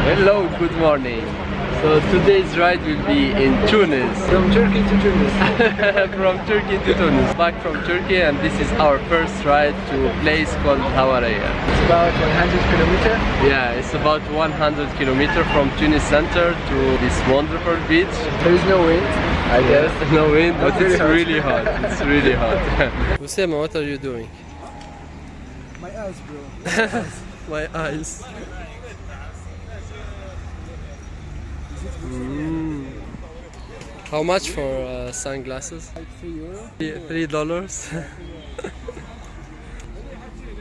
Hello, good morning. So today's ride will be in Tunis. From Turkey to Tunis. From Turkey to Tunis. Back from Turkey, and this is our first ride to a place called Hawareya. It's about 100 kilometers. Yeah, it's about 100 kilometers from Tunis center to this wonderful beach. There is no wind, I guess. No wind, but That's it's really really hot. It's really hot. Oussema, what are you doing? My eyes, bro. My eyes. How much for sunglasses? Like €3. $3.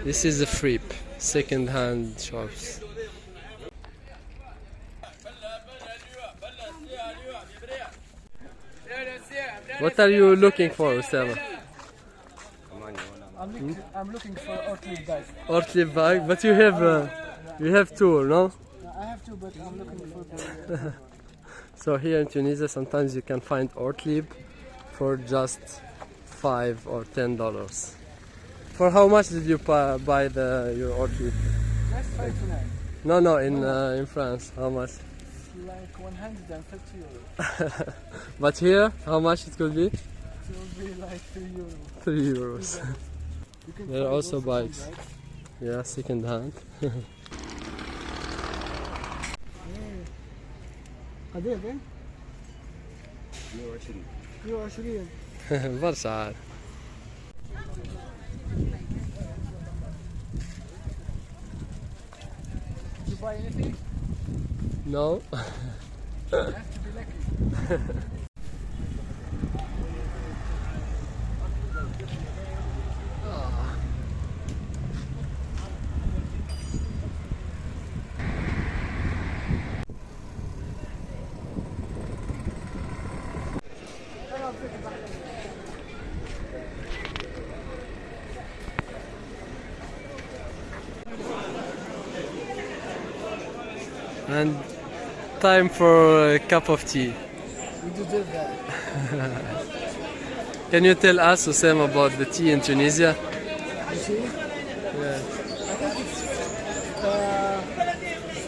This is a fripe, second-hand shops. What are you looking for, Oussema? I'm looking for Ortlieb bag. Ortlieb bag, but you have two, no? I have two, but I'm looking for the... So here in Tunisia, sometimes you can find Ortlieb for just $5 or $10. For how much did you buy your Ortlieb? Just €5. No, in France, how much? Like €150. But here, how much it could be? It will be like €3. €3. You can There are find also some bikes. bags. Yeah, second hand. قد ايه ده؟ 120 برشا عاد. Did you buy anything? No. You have to be lucky. And time for a cup of tea. We deserve that. Can you tell us, Oussema, about the tea in Tunisia? You see? Yeah. I think it's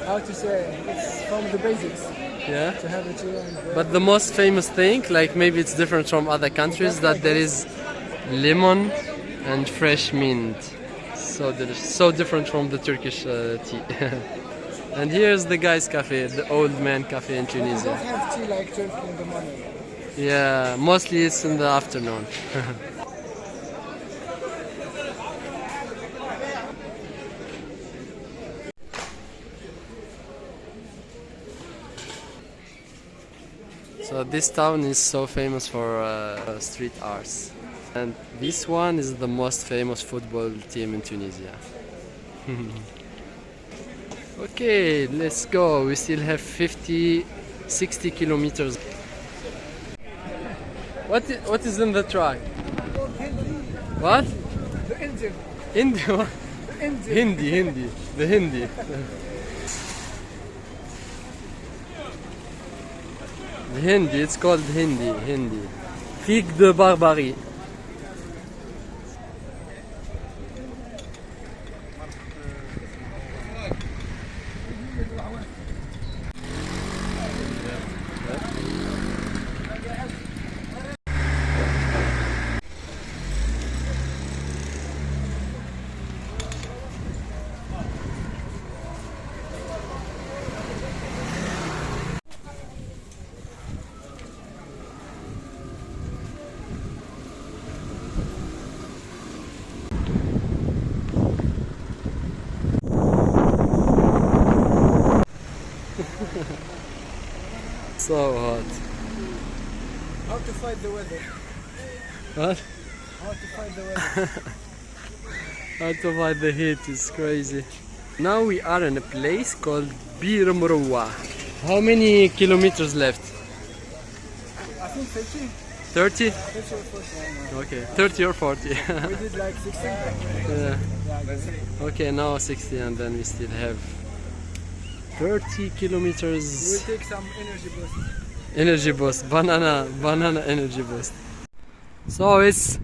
how to say, it's from the basics Yeah. to have a tea and bread. But the most famous thing, like maybe it's different from other countries, that there is lemon and fresh mint. So delicious. So different from the Turkish tea. And here's the guy's cafe, the old man cafe in We Tunisia. don't have tea like Turkey in the morning. Yeah, mostly it's in the afternoon. So this town is so famous for street arts. And this one is the most famous football team in Tunisia. Okay, let's go. We still have 60 kilometers. What is in the truck? What? The engine. Hindi. What? The engine. Hindi. The Hindi. The Hindi. It's called Hindi. Figue de Barbarie. So hot. How to fight the weather. What? How to fight the weather. How to fight the heat is crazy. Now we are in a place called Bir Mrouwa. How many kilometers left? I think 30. 30? 30 or 40. Okay, 30 or 40. We did like 16. Yeah. Yeah, I guess. Okay, now 60, and then we still have 30 kilometers. We'll take some energy boost. Energy boost, banana energy boost. So it's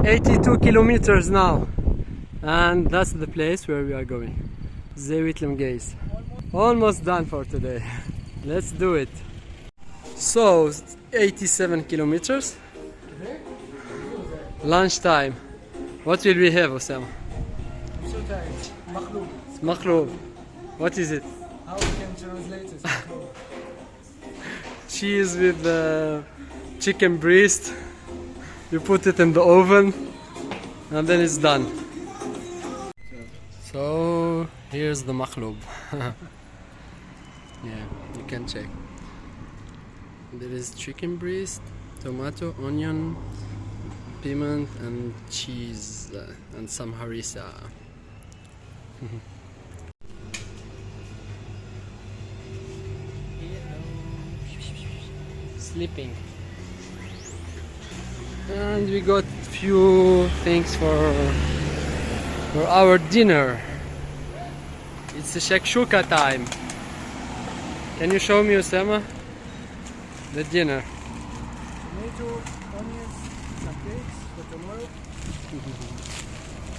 82 kilometers now, and that's the place where we are going. Zewitlem Gaze. Almost done for today. Let's do it. So 87 kilometers. Lunchtime. What will we have, Oussema? I'm so tired. Makloub. Makloub. What is it? How we can translate it? Makloub. Cheese with chicken breast. You put it in the oven and then it's done. So here's the makloub. Yeah, you can check. There is chicken breast, tomato, onion, piment and cheese and some harissa. Sleeping. And we got few things for our dinner. It's a shakshuka time. Can you show me, Oussema, the dinner? Tomato, onions, some cakes for tomorrow.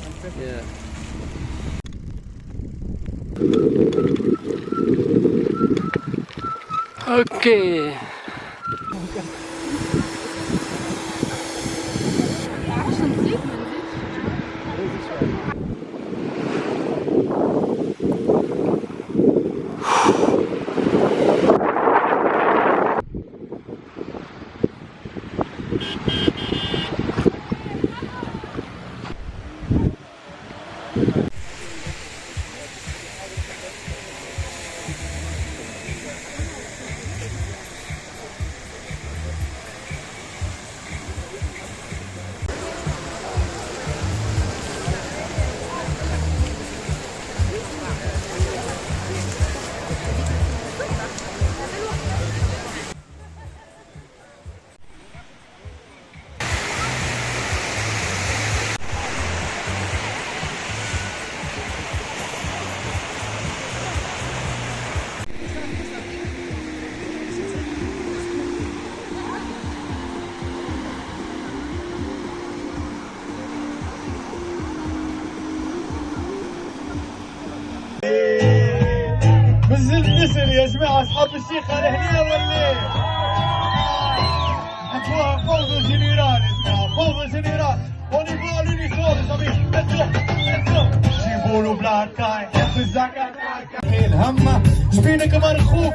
And pepper. Yeah. Okay. بزل يا جماعة أصحاب الشيخ على هنا ولا أخوها فوز جنرال فوز جنرال ونبغى لونيفورم طبيعي جيبوا له بلاكاي في الزكاة الهمة شبينا كمان أخوك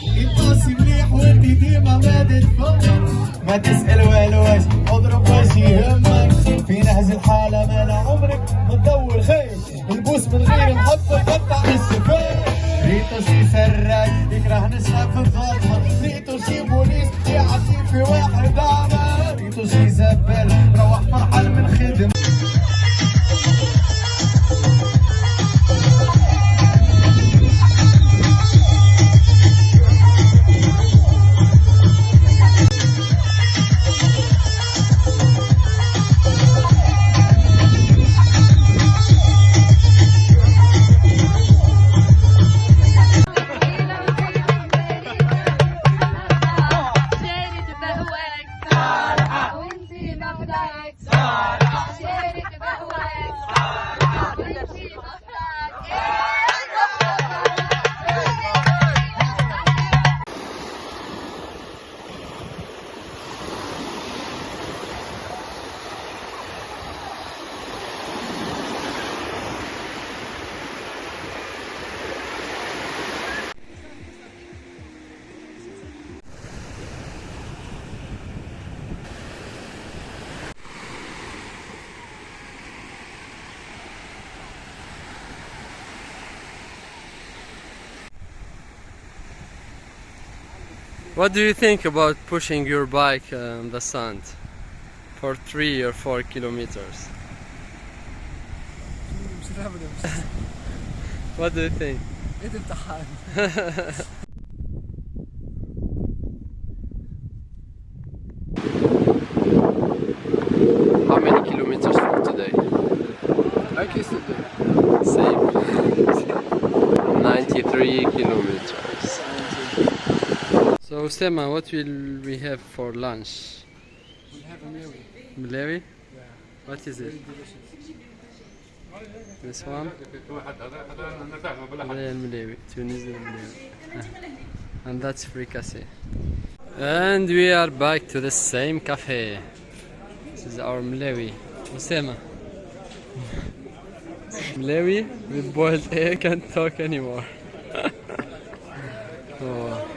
يطاسي مليح وانت ديما ما تتفهم ما تسأل والواش اضرب واش يهمك في نهج الحالة مالا عمرك ما تدور خير البوس من غير محطة يقطع الشفايف ريتو شي سراج يكره نشرب في الظلمة ريتو شي بوليس يعطي في واحد أعمى ريتو شي زبال روح فرحان من خدمة What do you think about pushing your bike in the sand for 3 or 4 kilometers? What do you think? عيد امتحان. How many kilometers from today? I kissed it. Same. 93 kilometers. So Oussema, what will we have for lunch? We'll have a mlawi. Mlawi? Yeah. What is it? Very delicious. This one. Mlawi, Tunisian mlawi. And that's fricassee. And we are back to the same cafe. This is our mlawi. Oussema. Mlawi with boiled egg, can't talk anymore. Oh.